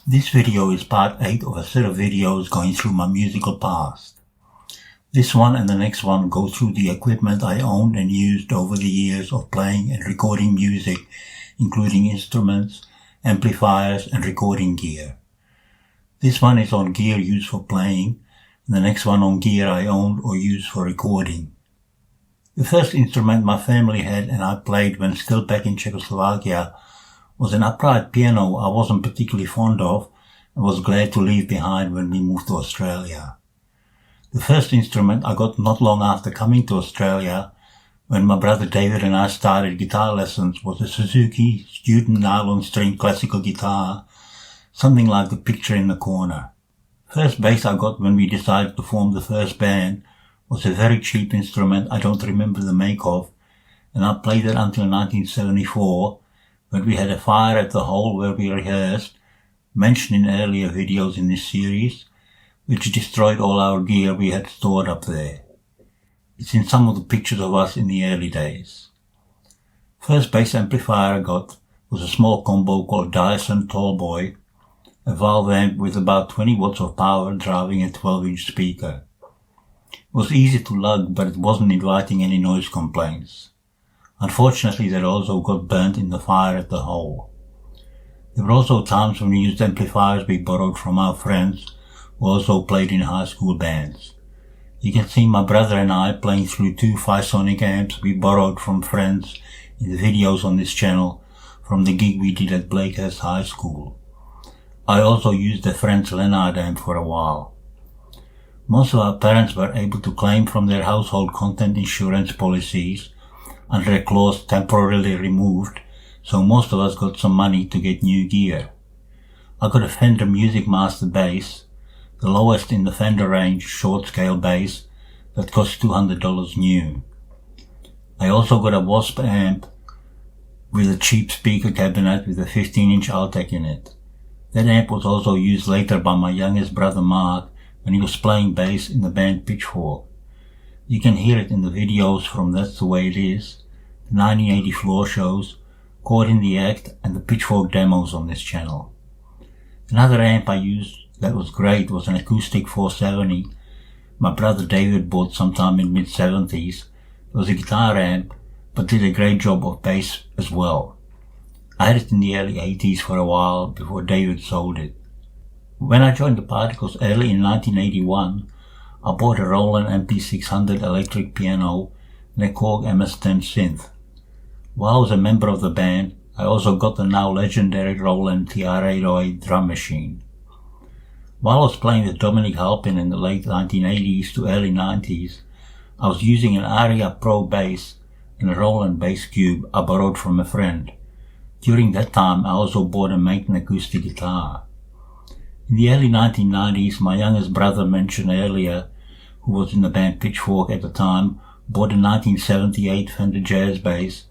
This video is part 8 of a set of videos going through my musical past. This one and the next one go through the equipment I owned and used over the years of playing and recording music, including instruments, amplifiers and recording gear. This one is on gear used for playing, and the next one on gear I owned or used for recording. The first instrument my family had and I played when still back in Czechoslovakia was an upright piano I wasn't particularly fond of and was glad to leave behind when we moved to Australia. The first instrument I got not long after coming to Australia, when my brother David and I started guitar lessons, was a Suzuki student nylon string classical guitar, something like the picture in the corner. First bass I got when we decided to form the first band was a very cheap instrument I don't remember the make of, and I played it until 1974, when we had a fire at the hole where we rehearsed, mentioned in earlier videos in this series, which destroyed all our gear we had stored up there. It's in some of the pictures of us in the early days. First bass amplifier I got was a small combo called Dyson Tallboy, a valve amp with about 20 watts of power driving a 12-inch speaker. It was easy to lug, but it wasn't inviting any noise complaints. Unfortunately, that also got burnt in the fire at the hole. There were also times when we used amplifiers we borrowed from our friends who also played in high school bands. You can see my brother and I playing through 2 Physonic amps we borrowed from friends in the videos on this channel from the gig we did at Blakehurst High School. I also used a friend's Leonard amp for a while. Most of our parents were able to claim from their household content insurance policies under a clause temporarily removed, so most of us got some money to get new gear. I got a Fender Music Master bass, the lowest in the Fender range short scale bass that cost $200 new. I also got a Wasp amp with a cheap speaker cabinet with a 15-inch Altec in it. That amp was also used later by my youngest brother Mark when he was playing bass in the band Pitchfork. You can hear it in the videos from That's the Way It Is, the 1980 floor shows, Caught in the Act and the Pitchfork demos on this channel. Another amp I used that was great was an acoustic 470 my brother David bought sometime in mid-70s. It was a guitar amp, but did a great job of bass as well. I had it in the early 80s for a while before David sold it. When I joined the Particles early in 1981, I bought a Roland MP600 electric piano and a Korg MS-10 synth. While I was a member of the band, I also got the now legendary Roland TR-808 drum machine. While I was playing with Dominic Halpin in the late 1980s to early 90s, I was using an Aria Pro bass and a Roland bass cube I borrowed from a friend. During that time, I also bought a Maton acoustic guitar. In the early 1990s, my youngest brother mentioned earlier, who was in the band Pitchfork at the time, bought a 1978 Fender Jazz bass,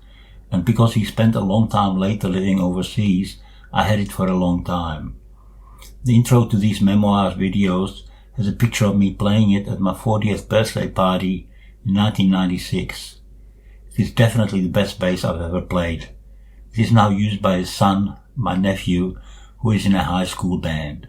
and because he spent a long time later living overseas, I had it for a long time. The intro to these Memoirs videos has a picture of me playing it at my 40th birthday party in 1996. It is definitely the best bass I've ever played. It is now used by his son, my nephew, who is in a high school band.